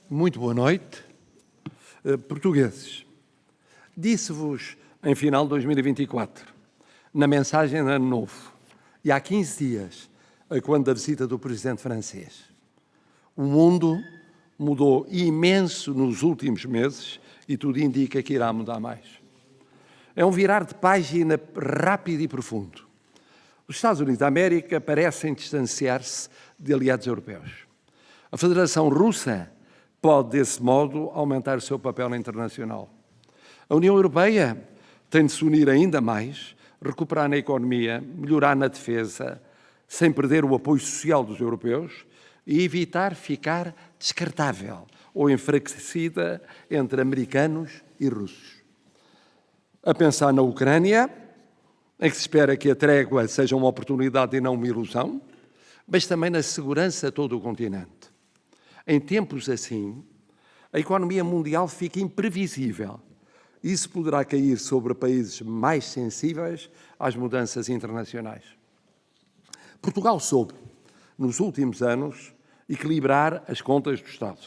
Muito boa noite. Portugueses, disse-vos em final de 2024, na mensagem de Ano Novo, e há 15 dias, quando da visita do presidente francês, o mundo mudou imenso nos últimos meses e tudo indica que irá mudar mais. É um virar de página rápido e profundo. Os Estados Unidos da América parecem distanciar-se de aliados europeus. A Federação Russa pode, desse modo, aumentar o seu papel internacional. A União Europeia tem de se unir ainda mais, recuperar na economia, melhorar na defesa, sem perder o apoio social dos europeus e evitar ficar descartável ou enfraquecida entre americanos e russos. A pensar na Ucrânia, em que se espera que a trégua seja uma oportunidade e não uma ilusão, mas também na segurança de todo o continente. Em tempos assim, a economia mundial fica imprevisível. Isso poderá cair sobre países mais sensíveis às mudanças internacionais. Portugal soube, nos últimos anos, equilibrar as contas do Estado,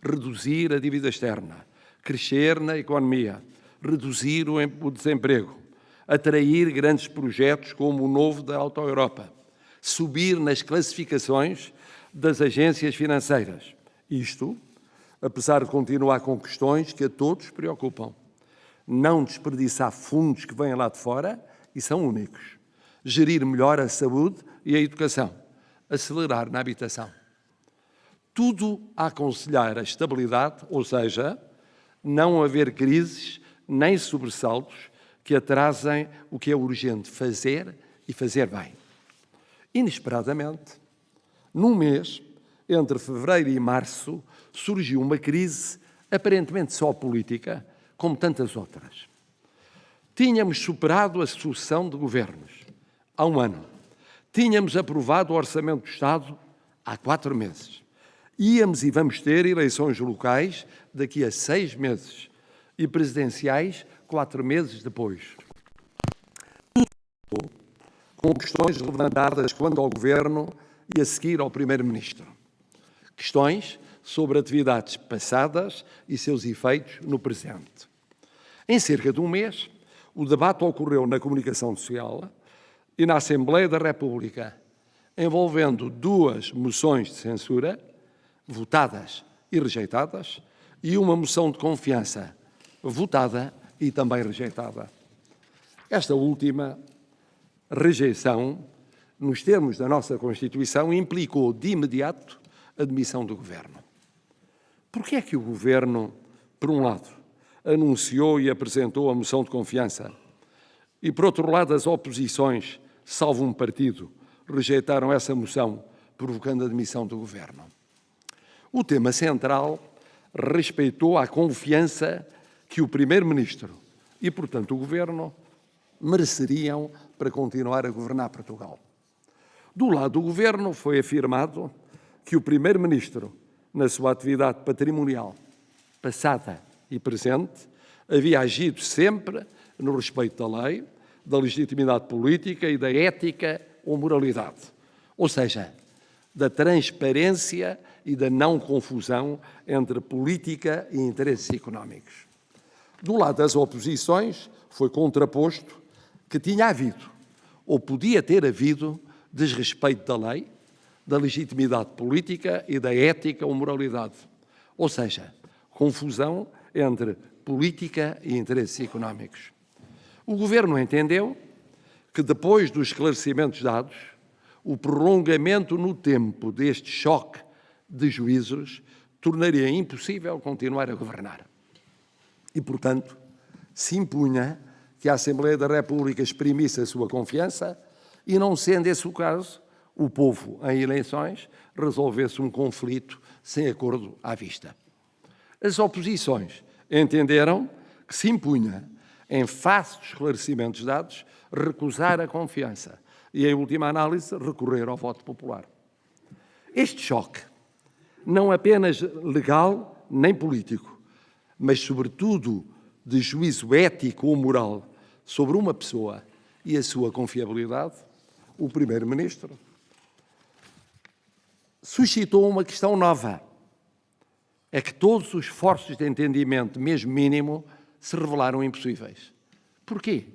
reduzir a dívida externa, crescer na economia, reduzir o desemprego, atrair grandes projetos como o novo da Auto Europa, subir nas classificações das agências financeiras. Isto, apesar de continuar com questões que a todos preocupam. Não desperdiçar fundos que vêm lá de fora e são únicos. Gerir melhor a saúde e a educação. Acelerar na habitação. Tudo a aconselhar a estabilidade, ou seja, não haver crises nem sobressaltos que atrasem o que é urgente fazer e fazer bem. Inesperadamente, num mês, entre fevereiro e março, surgiu uma crise aparentemente só política, como tantas outras. Tínhamos superado a sucessão de governos há um ano. Tínhamos aprovado o Orçamento do Estado há 4 meses. Íamos e vamos ter eleições locais daqui a 6 meses e presidenciais 4 meses depois. Tudo com questões levantadas quanto ao Governo e a seguir ao Primeiro-Ministro. Questões sobre atividades passadas e seus efeitos no presente. Em cerca de um mês, o debate ocorreu na comunicação social e na Assembleia da República, envolvendo 2 moções de censura, votadas e rejeitadas, e uma moção de confiança, votada e também rejeitada. Esta última rejeição, nos termos da nossa Constituição, implicou de imediato a demissão do Governo. Por que é que o Governo, por um lado, anunciou e apresentou a moção de confiança e, por outro lado, as oposições, salvo um partido, rejeitaram essa moção, provocando a demissão do Governo? O tema central respeitou a confiança que o Primeiro-Ministro e, portanto, o Governo mereceriam para continuar a governar Portugal. Do lado do Governo foi afirmado que o Primeiro-Ministro, na sua atividade patrimonial, passada e presente, havia agido sempre no respeito da lei, da legitimidade política e da ética ou moralidade. Ou seja, da transparência e da não confusão entre política e interesses económicos. Do lado das oposições, foi contraposto que tinha havido, ou podia ter havido, desrespeito da lei, da legitimidade política e da ética ou moralidade. Ou seja, confusão entre política e interesses económicos. O Governo entendeu que, depois dos esclarecimentos dados, o prolongamento no tempo deste choque de juízos tornaria impossível continuar a governar. E, portanto, se impunha que a Assembleia da República exprimisse a sua confiança e, não sendo esse o caso, o povo, em eleições, resolvesse um conflito sem acordo à vista. As oposições entenderam que se impunha, em face dos esclarecimentos dados, recusar a confiança e, em última análise, recorrer ao voto popular. Este choque, não apenas legal nem político, mas, sobretudo, de juízo ético ou moral sobre uma pessoa e a sua confiabilidade, o Primeiro-Ministro suscitou uma questão nova, é que todos os esforços de entendimento, mesmo mínimo, se revelaram impossíveis. Porquê?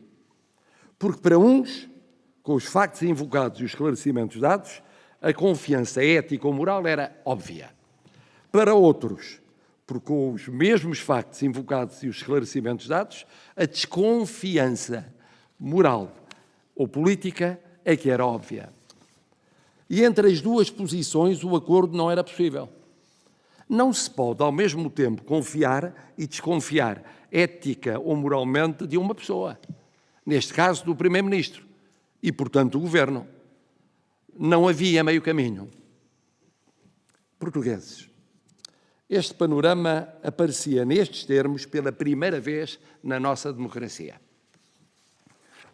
Porque para uns, com os factos invocados e os esclarecimentos dados, a confiança ética ou moral era óbvia. Para outros, porque com os mesmos factos invocados e os esclarecimentos dados, a desconfiança moral ou política é que era óbvia. E entre as duas posições o acordo não era possível. Não se pode, ao mesmo tempo, confiar e desconfiar ética ou moralmente de uma pessoa, neste caso do Primeiro-Ministro, e, portanto, do Governo. Não havia meio caminho. Portugueses, este panorama aparecia nestes termos pela primeira vez na nossa democracia.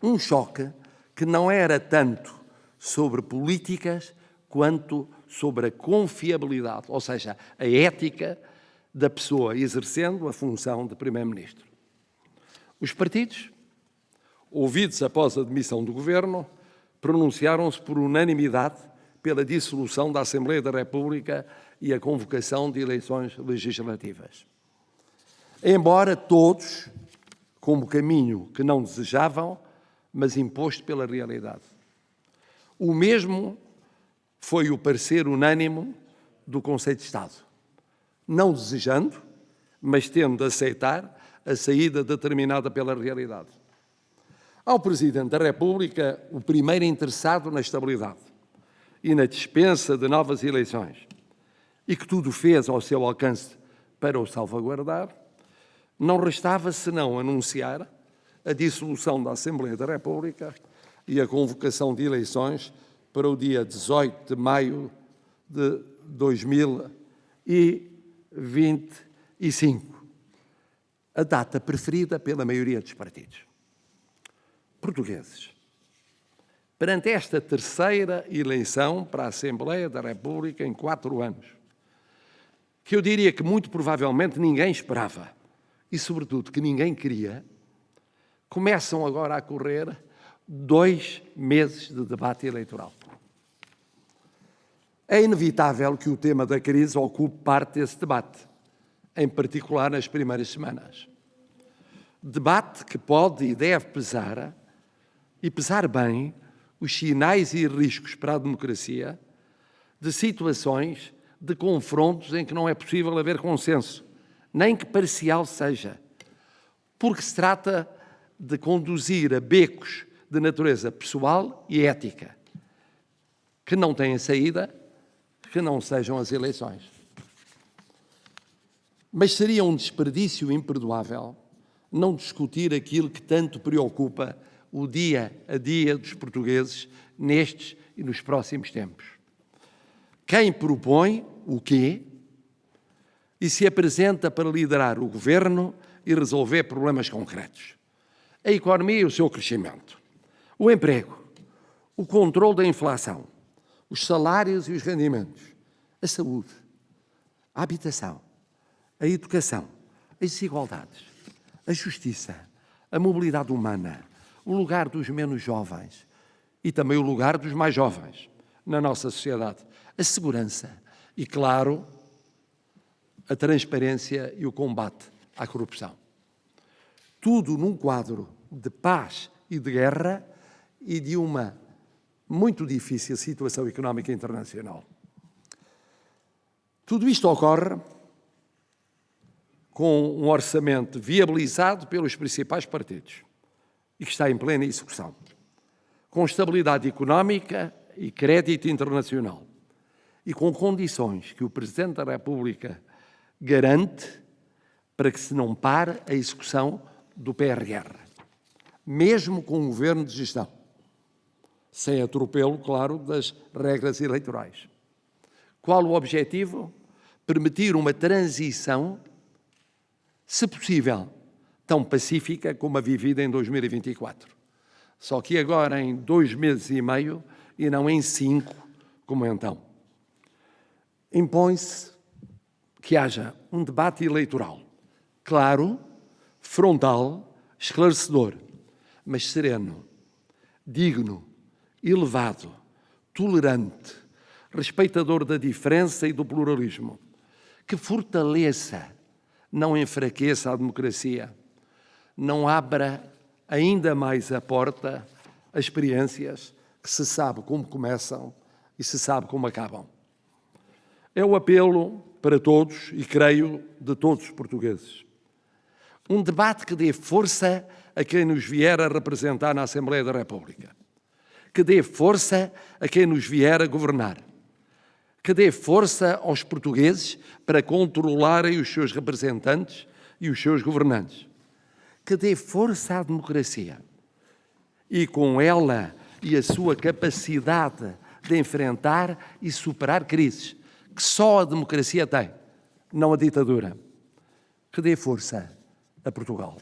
Um choque que não era tanto sobre políticas quanto sobre a confiabilidade, ou seja, a ética da pessoa exercendo a função de Primeiro-Ministro. Os partidos, ouvidos após a demissão do Governo, pronunciaram-se por unanimidade pela dissolução da Assembleia da República e a convocação de eleições legislativas. Embora todos, como caminho que não desejavam, mas imposto pela realidade. O mesmo foi o parecer unânime do Conselho de Estado, não desejando, mas tendo de aceitar a saída determinada pela realidade. Ao Presidente da República, o primeiro interessado na estabilidade e na dispensa de novas eleições, e que tudo fez ao seu alcance para o salvaguardar, não restava senão anunciar a dissolução da Assembleia da República e a convocação de eleições para o dia 18 de maio de 2025, a data preferida pela maioria dos partidos. Portugueses, perante esta terceira eleição para a Assembleia da República em 4 anos, que eu diria que muito provavelmente ninguém esperava e, sobretudo, que ninguém queria, começam agora a correr 2 meses de debate eleitoral. É inevitável que o tema da crise ocupe parte desse debate, em particular nas primeiras semanas. Debate que pode e deve pesar, e pesar bem, os sinais e riscos para a democracia de situações de confrontos em que não é possível haver consenso, nem que parcial seja, porque se trata de conduzir a becos de natureza pessoal e ética, que não têm saída, que não sejam as eleições. Mas seria um desperdício imperdoável não discutir aquilo que tanto preocupa o dia a dia dos portugueses nestes e nos próximos tempos. Quem propõe o quê e se apresenta para liderar o governo e resolver problemas concretos. A economia e o seu crescimento, o emprego, o controle da inflação, os salários e os rendimentos, a saúde, a habitação, a educação, as desigualdades, a justiça, a mobilidade humana, o lugar dos menos jovens e também o lugar dos mais jovens na nossa sociedade, a segurança e, claro, a transparência e o combate à corrupção. Tudo num quadro de paz e de guerra e de uma muito difícil situação económica internacional. Tudo isto ocorre com um orçamento viabilizado pelos principais partidos e que está em plena execução, com estabilidade económica e crédito internacional e com condições que o Presidente da República garante para que se não pare a execução do PRR, mesmo com um governo de gestão, sem atropelo, claro, das regras eleitorais. Qual o objetivo? Permitir uma transição, se possível, tão pacífica como a vivida em 2024. Só que agora em 2 meses e meio e não em 5, como então. Impõe-se que haja um debate eleitoral claro, frontal, esclarecedor, mas sereno, digno, elevado, tolerante, respeitador da diferença e do pluralismo, que fortaleça, não enfraqueça a democracia, não abra ainda mais a porta a experiências que se sabe como começam e se sabe como acabam. É o apelo para todos, e creio, de todos os portugueses. Um debate que dê força a quem nos vier a representar na Assembleia da República, que dê força a quem nos vier a governar, que dê força aos portugueses para controlarem os seus representantes e os seus governantes, que dê força à democracia e, com ela e a sua capacidade de enfrentar e superar crises que só a democracia tem, não a ditadura, que dê força a Portugal.